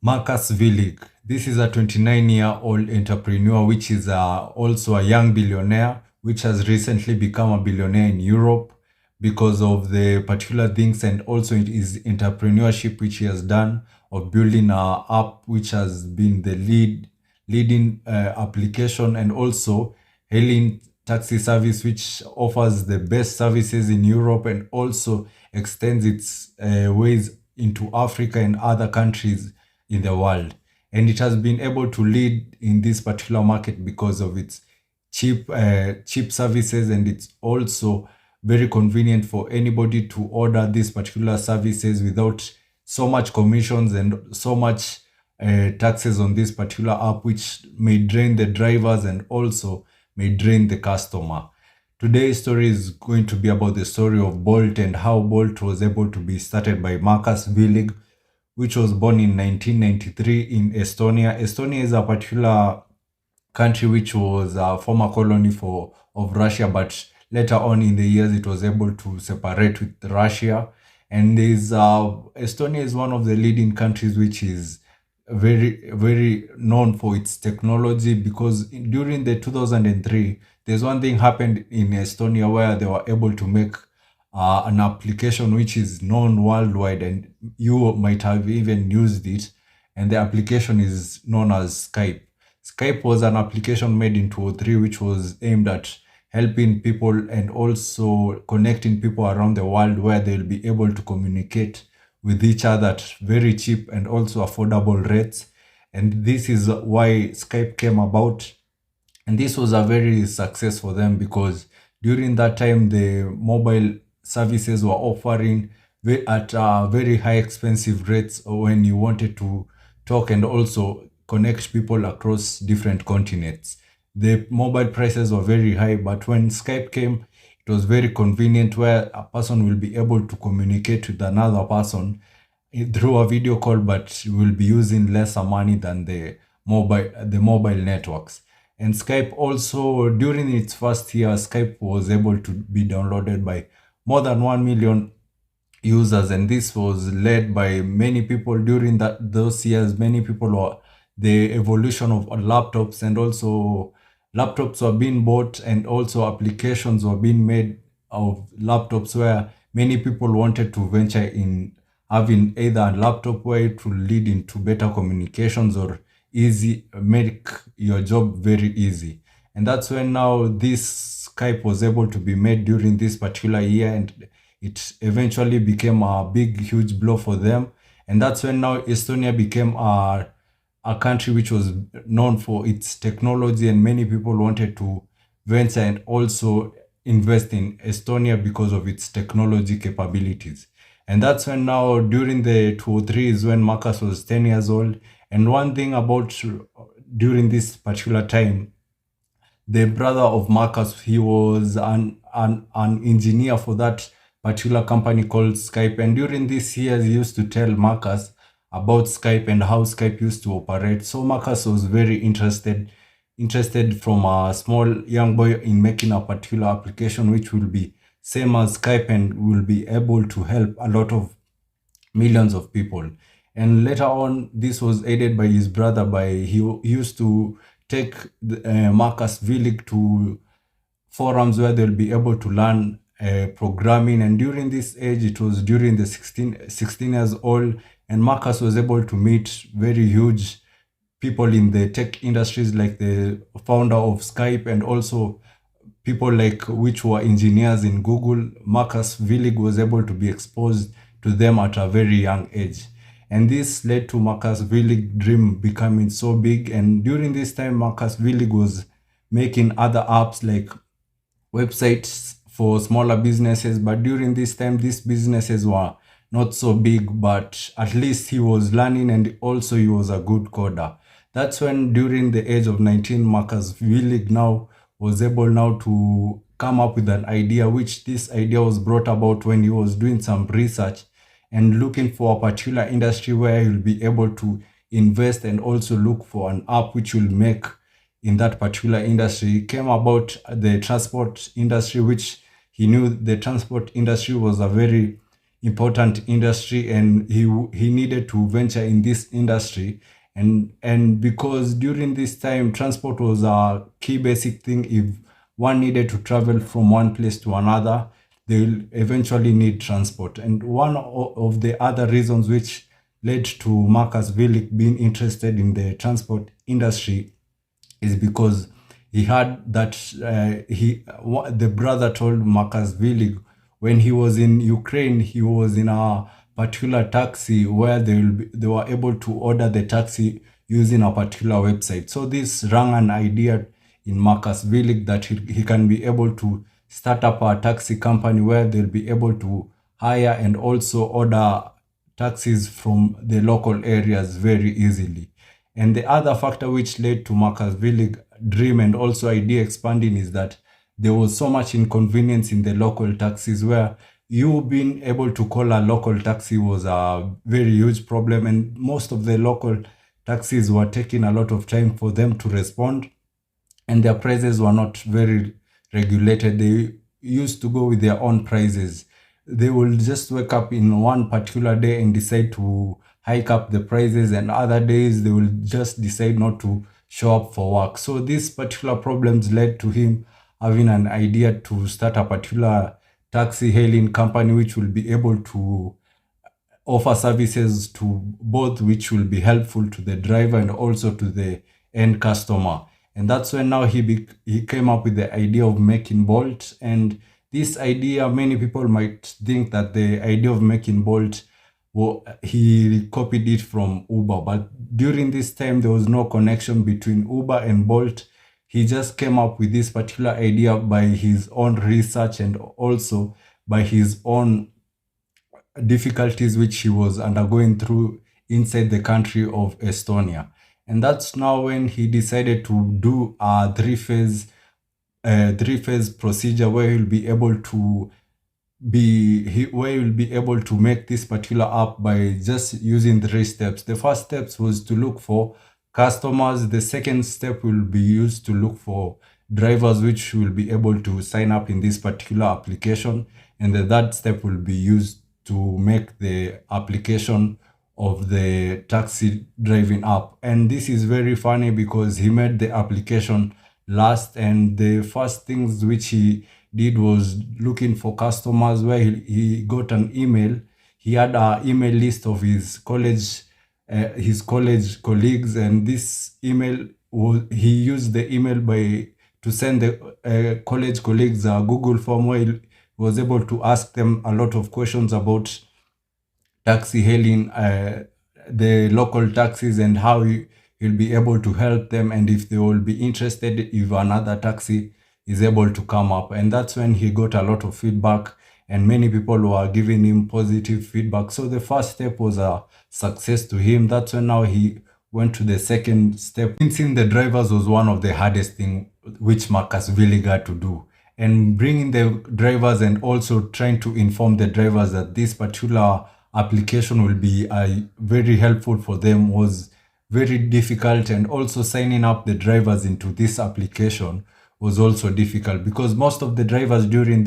Marcus Willig. This is a 29-year-old entrepreneur, which is also a young billionaire, which has recently become a billionaire in Europe because of the particular things and also his entrepreneurship, which he has done of building a app, which has been the leading application and also hailing taxi service, which offers the best services in Europe and also extends its ways into Africa and other countries in the world. And it has been able to lead in this particular market because of its cheap services, and it's also very convenient for anybody to order these particular services without so much commissions and so much taxes on this particular app, which may drain the drivers and also may drain the customer. Today's story is going to be about the story of Bolt and how Bolt was able to be started by Marcus Willig, which was born in 1993 in Estonia. Estonia is a particular country which was a former colony of Russia, but later on in the years it was able to separate with Russia. And Estonia is one of the leading countries which is very known for its technology, because during the 2003 there's one thing happened in Estonia where they were able to make an application which is known worldwide, and you might have even used it. And the application is known as Skype. Skype was an application made in 2003 which was aimed at helping people and also connecting people around the world, where they'll be able to communicate with each other at very cheap and also affordable rates. And this is why Skype came about. And this was a very success for them, because during that time the mobile services were offering at very high expensive rates when you wanted to talk and also connect people across different continents. The mobile prices were very high, but when Skype came, it was very convenient, where a person will be able to communicate with another person through a video call, but will be using lesser money than the mobile networks. And Skype also, during its first year, Skype was able to be downloaded by more than 1 million users, and this was led by many people during those years. Many people were the evolution of laptops, and also laptops were being bought and also applications were being made of laptops, where many people wanted to venture in having either a laptop where it will lead into better communications or easy make your job very easy. And that's when now this Skype was able to be made during this particular year, and it eventually became a big huge blow for them. And that's when now Estonia became a country which was known for its technology, and many people wanted to venture and also invest in Estonia because of its technology capabilities. And that's when now during the 203 is when Marcus was 10 years old. And one thing about during this particular time, the brother of Marcus, he was an engineer for that particular company called Skype. And during these years, he used to tell Marcus about Skype and how Skype used to operate. So Marcus was very interested from a small young boy in making a particular application which will be same as Skype and will be able to help a lot of millions of people. And later on, this was aided by his brother. He used to take Marcus Willig to forums where they'll be able to learn programming. And during this age, it was during the 16 years old, and Marcus was able to meet very huge people in the tech industries, like the founder of Skype and also people like which were engineers in Google. Marcus Willig was able to be exposed to them at a very young age. And this led to Marcus Willig dream becoming so big. And during this time, Marcus Willig was making other apps like websites for smaller businesses. But during this time, these businesses were not so big, but at least he was learning, and also he was a good coder. That's when during the age of 19, Marcus Willig now was able now to come up with an idea, which this idea was brought about when he was doing some research and looking for a particular industry where he'll be able to invest and also look for an app which will make in that particular industry. He came about the transport industry, which he knew the transport industry was a very important industry, and he needed to venture in this industry. And because during this time transport was a key basic thing. If one needed to travel from one place to another, they'll eventually need transport. And one of the other reasons which led to Marcus Willig being interested in the transport industry is because he had that the brother told Marcus Willig when he was in Ukraine, he was in a particular taxi where they were able to order the taxi using a particular website. So this rang an idea in Marcus Willig that he can be able to start up a taxi company where they'll be able to hire and also order taxis from the local areas very easily. And the other factor which led to Marcus Willig dream and also idea expanding is that there was so much inconvenience in the local taxis, where you being able to call a local taxi was a very huge problem, and most of the local taxis were taking a lot of time for them to respond, and their prices were not very regulated. They used to go with their own prices. They will just wake up in one particular day and decide to hike up the prices, and other days they will just decide not to show up for work. So these particular problems led to him having an idea to start a particular taxi hailing company which will be able to offer services to both, which will be helpful to the driver and also to the end customer. And that's when now he came up with the idea of making Bolt. And this idea, many people might think that the idea of making Bolt, well, he copied it from Uber, but during this time there was no connection between Uber and Bolt. He just came up with this particular idea by his own research and also by his own difficulties which he was undergoing through inside the country of Estonia. And that's now when he decided to do a three-phase procedure where he'll be able to make this particular app by just using 3 steps. The first steps was to look for customers. The second step will be used to look for drivers which will be able to sign up in this particular application, and the third step will be used to make the application of the taxi driving app. And this is very funny because he made the application last, and the first things which he did was looking for customers, where he got an email. He had an email list of his college colleagues, and this email he used the email to send the college colleagues a Google form where he was able to ask them a lot of questions about taxi hailing, the local taxis, and how he'll be able to help them, and if they will be interested if another taxi is able to come up. And that's when he got a lot of feedback, and many people were giving him positive feedback. So the first step was a success to him. That's when now he went to the second step. Convincing the drivers was one of the hardest things which Marcus Willig had to do. And bringing the drivers and also trying to inform the drivers that this particular application will be very helpful for them was very difficult. And also signing up the drivers into this application was also difficult because most of the drivers during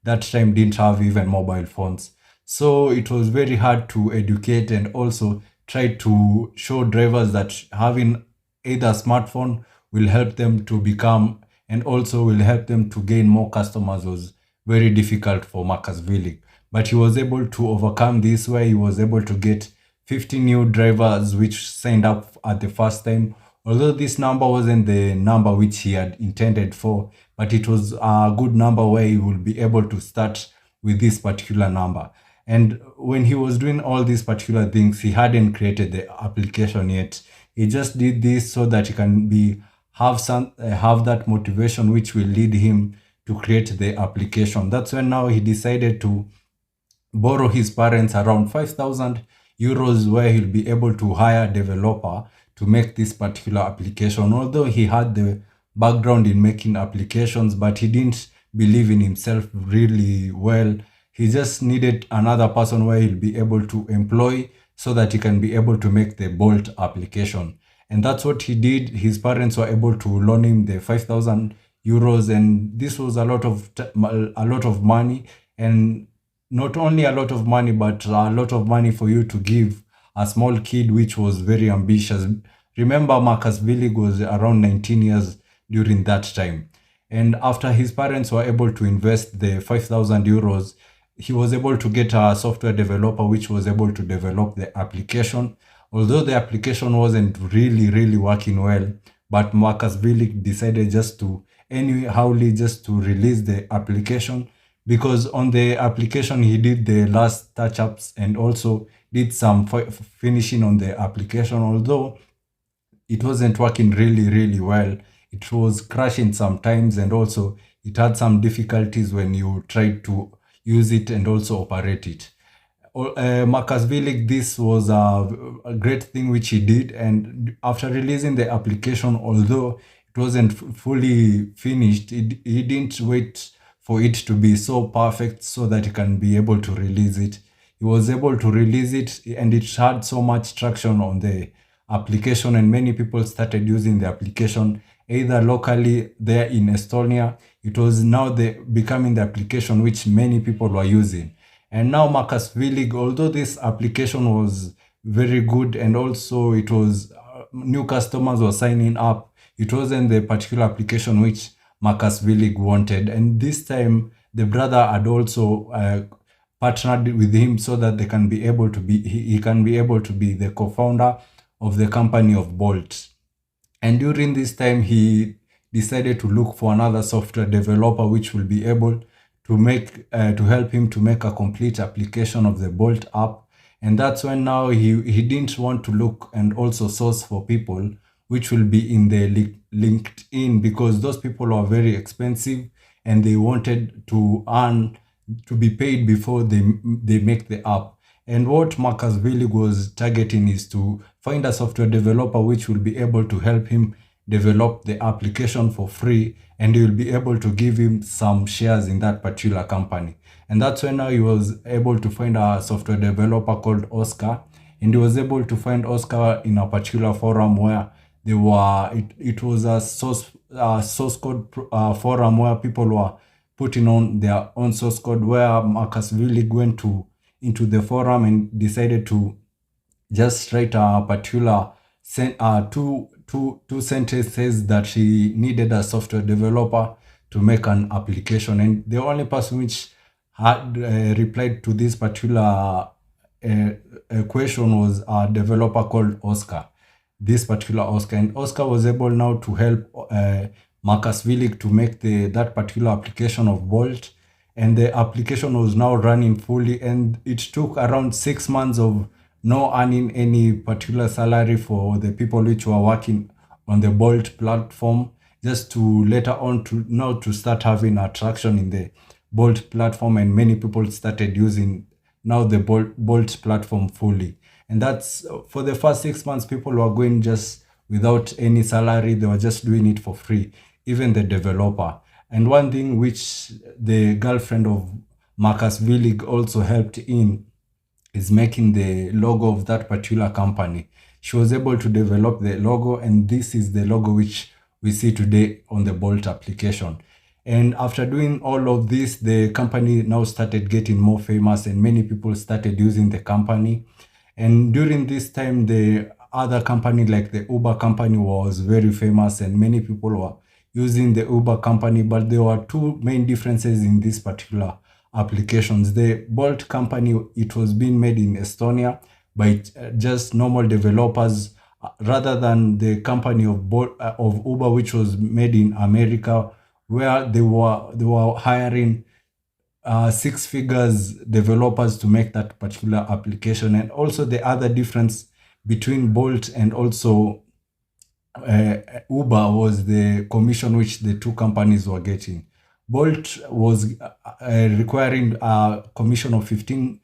that time didn't have even mobile phones. So it was very hard to educate and also try to show drivers that having either smartphone will help them to become and also will help them to gain more customers was very difficult for Marcus Willig. But he was able to overcome this, where he was able to get 50 new drivers which signed up at the first time. Although this number wasn't the number which he had intended for, but it was a good number where he will be able to start with this particular number. And when he was doing all these particular things, he hadn't created the application yet. He just did this so that he can have that motivation which will lead him to create the application. That's when now he decided to borrow his parents around 5,000 euros, where he'll be able to hire a developer to make this particular application. Although he had the background in making applications, but he didn't believe in himself really well. He just needed another person where he'll be able to employ so that he can be able to make the Bolt application. And that's what he did. His parents were able to loan him the 5,000 euros, and this was a lot of money. And not only a lot of money, but a lot of money for you to give a small kid which was very ambitious. Remember, Marcus Willig was around 19 years during that time. And after his parents were able to invest the 5,000 euros, he was able to get a software developer which was able to develop the application. Although the application wasn't really working well, but Marcus Willig decided just to anyhowly just to release the application, because on the application he did the last touch-ups and also did some finishing on the application. Although it wasn't working really well, it was crashing sometimes, and also it had some difficulties when you tried to use it and also operate it. Marcus Willig, this was a great thing which he did, and after releasing the application, although it wasn't fully finished, he didn't wait for it to be so perfect so that he can be able to release it. He was able to release it, and it had so much traction on the application, and many people started using the application either locally there in Estonia. It was now becoming the application which many people were using. And now Marcus Willig, although this application was very good and also it was new customers were signing up, it wasn't the particular application which Marcus Willig wanted. And this time the brother had also partnered with him so that they can be able to be he can be able to be the co-founder of the company of Bolt. And during this time he decided to look for another software developer which will be able to make to help him to make a complete application of the Bolt app. And that's when now he didn't want to look and also source for people which will be in the LinkedIn, because those people are very expensive and they wanted to earn to be paid before they make the app. And what Marcus Willig was targeting is to find a software developer which will be able to help him develop the application for free, and he will be able to give him some shares in that particular company. And that's when now he was able to find a software developer called Oscar, and he was able to find Oscar in a particular forum where they were it was a source code forum where people were putting on their own source code, where Marcus Willig went into the forum and decided to just write a particular two sentences that he needed a software developer to make an application. And the only person which had replied to this particular question was a developer called Oscar, this particular Oscar. And Oscar was able now to help Marcus Willig to make that particular application of Bolt. And the application was now running fully, and it took around 6 months of no earning any particular salary for the people which were working on the Bolt platform, just to later on to start having attraction in the Bolt platform, and many people started using now the Bolt platform fully. And that's for the first 6 months, people were going just without any salary. They were just doing it for free, even the developer. And one thing which the girlfriend of Marcus Willig also helped in is making the logo of that particular company. She was able to develop the logo, and this is the logo which we see today on the Bolt application. And after doing all of this, the company now started getting more famous, and many people started using the company. And during this time, the other company like the Uber company was very famous, and many people were using the Uber company. But there were two main differences in these particular applications. The Bolt company, it was being made in Estonia by just normal developers, rather than the company of Uber, which was made in America, where they were hiring 6 figures developers to make that particular application. And also the other difference between Bolt and also Uber was the commission which the two companies were getting. Bolt was requiring a commission of 15%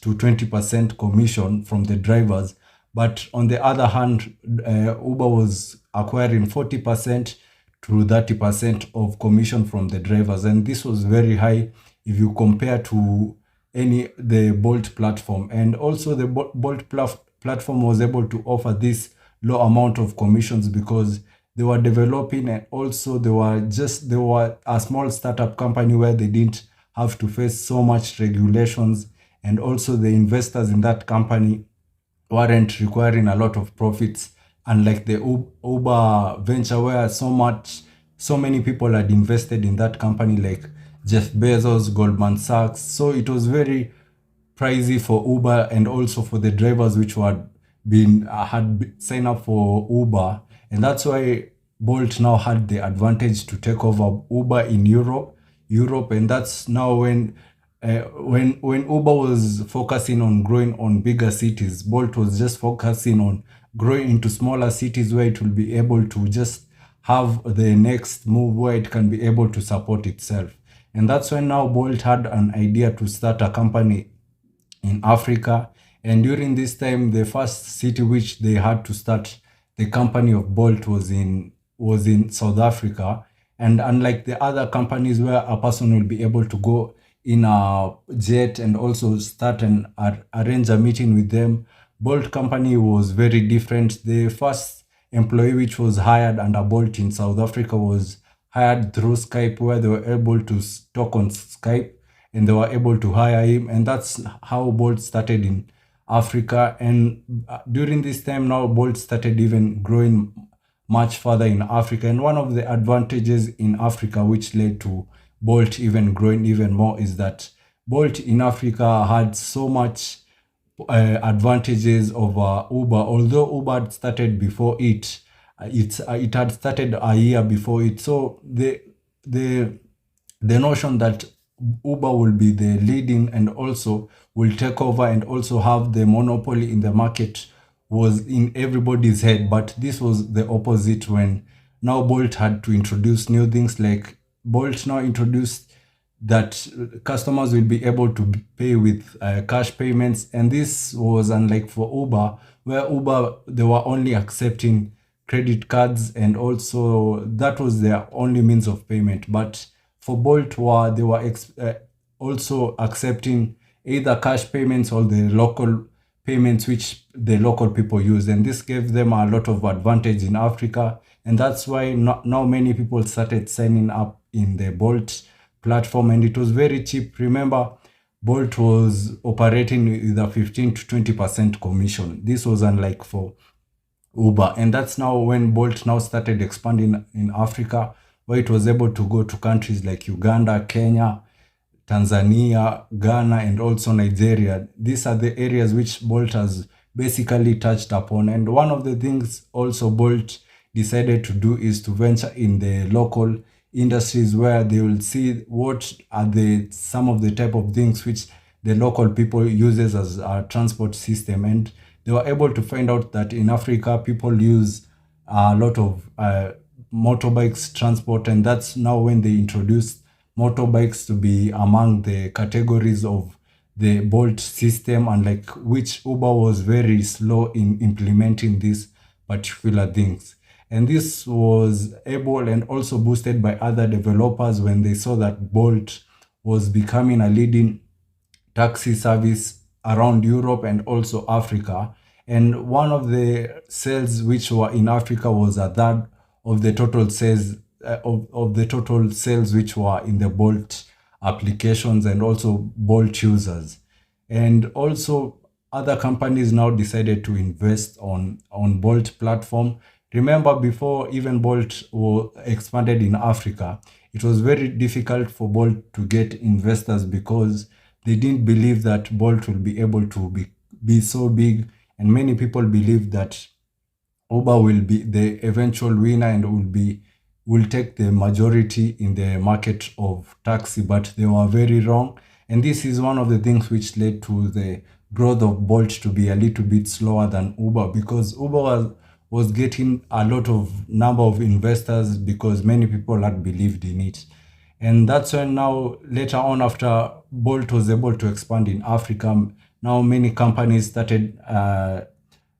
to 20% commission from the drivers. But on the other hand, Uber was acquiring 40% to 30% of commission from the drivers. And this was very high if you compare to the Bolt platform. And also the Bolt platform was able to offer this low amount of commissions because they were developing, and also they were a small startup company where they didn't have to face so much regulations, and also the investors in that company weren't requiring a lot of profits, unlike the Uber venture where so many people had invested in that company, like Jeff Bezos, Goldman Sachs. So it was very pricey for Uber and also for the drivers which were been signed up for Uber, and that's why Bolt now had the advantage to take over Uber in Europe, and that's now when Uber was focusing on growing on bigger cities, Bolt was just focusing on growing into smaller cities where it will be able to just have the next move where it can be able to support itself. And that's when now Bolt had an idea to start a company in Africa. And during this time, the first city which they had to start the company of Bolt was in South Africa. And unlike the other companies where a person will be able to go in a jet and also start and arrange a meeting with them, Bolt company was very different. The first employee which was hired under Bolt in South Africa was hired through Skype, where they were able to talk on Skype and they were able to hire him. And that's how Bolt started in Africa. And during this time now, Bolt started even growing much further in Africa. And one of the advantages in Africa which led to Bolt even growing even more is that Bolt in Africa had so much advantages over Uber. Although Uber had started before it had started a year before it. So the notion that Uber will be the leading and also will take over and also have the monopoly in the market was in everybody's head. But this was the opposite when now Bolt had to introduce new things. Like Bolt now introduced that customers will be able to pay with cash payments, and this was unlike for Uber, where Uber they were only accepting credit cards, and also that was their only means of payment. But for Bolt, they were also accepting either cash payments or the local payments which the local people use, and this gave them a lot of advantage in Africa. And that's why now many people started signing up in the Bolt platform, and it was very cheap. Remember, Bolt was operating with a 15 to 20% commission. This was unlike for Uber. And that's now when Bolt now started expanding in Africa, where it was able to go to countries like Uganda, Kenya, Tanzania, Ghana, and also Nigeria. These are the areas which Bolt has basically touched upon. And one of the things also Bolt decided to do is to venture in the local industries, where they will see what are some of the type of things which the local people uses as a transport system. And they were able to find out that in Africa people use a lot of motorbikes transport, and that's now when they introduced motorbikes to be among the categories of the Bolt system, and like which Uber was very slow in implementing these particular things. And this was able and also boosted by other developers when they saw that Bolt was becoming a leading taxi service around Europe and also Africa. And one of the sales which were in Africa was a third of the total sales of the total sales which were in the Bolt applications and also Bolt users. And also other companies now decided to invest on Bolt platform. Remember, before even Bolt expanded in Africa, it was very difficult for Bolt to get investors because they didn't believe that Bolt will be able to be so big, and many people believe that Uber will be the eventual winner and will take the majority in the market of taxi, but they were very wrong. And this is one of the things which led to the growth of Bolt to be a little bit slower than Uber, because Uber was getting a lot of number of investors because many people had believed in it. And that's when now later on, after Bolt was able to expand in Africa, now many companies started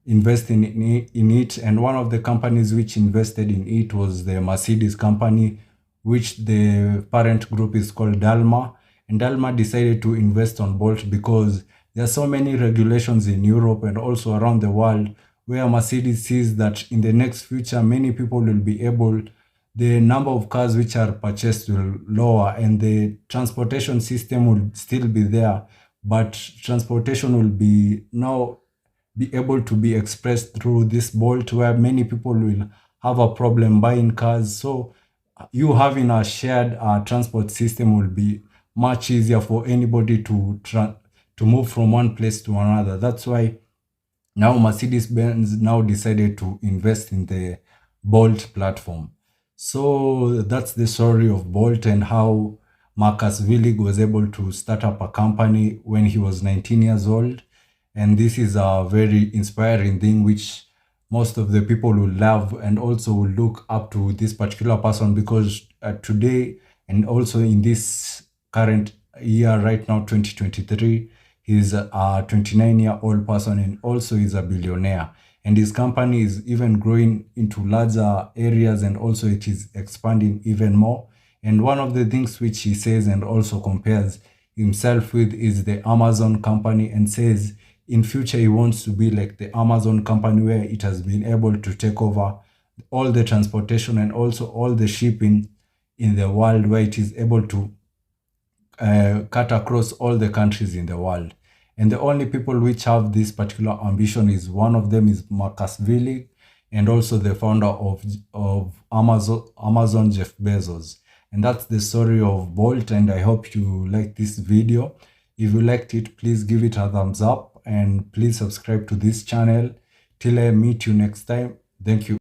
investing in it. And one of the companies which invested in it was the Mercedes company, which the parent group is called Dalma. And Dalma decided to invest on Bolt because there are so many regulations in Europe and also around the world, where Mercedes sees that in the next future, many people will be able, the number of cars which are purchased will lower, and the transportation system will still be there, but transportation will be now be able to be expressed through this Bolt, where many people will have a problem buying cars. So you having a shared transport system will be much easier for anybody to move from one place to another. That's why now Mercedes-Benz now decided to invest in the Bolt platform. So that's the story of Bolt and how Marcus Willig was able to start up a company when he was 19 years old. And this is a very inspiring thing which most of the people will love and also will look up to this particular person, because today and also in this current year right now, 2023, he's a 29-year-old person and also is a billionaire. And his company is even growing into larger areas, and also it is expanding even more. And one of the things which he says and also compares himself with is the Amazon company, and says in future he wants to be like the Amazon company, where it has been able to take over all the transportation and also all the shipping in the world, where it is able to cut across all the countries in the world. And the only people which have this particular ambition is, one of them is Marcus Willig, and also the founder of Amazon, Jeff Bezos. And that's the story of Bolt, and I hope you like this video. If you liked it, please give it a thumbs up, and please subscribe to this channel. Till I meet you next time, thank you.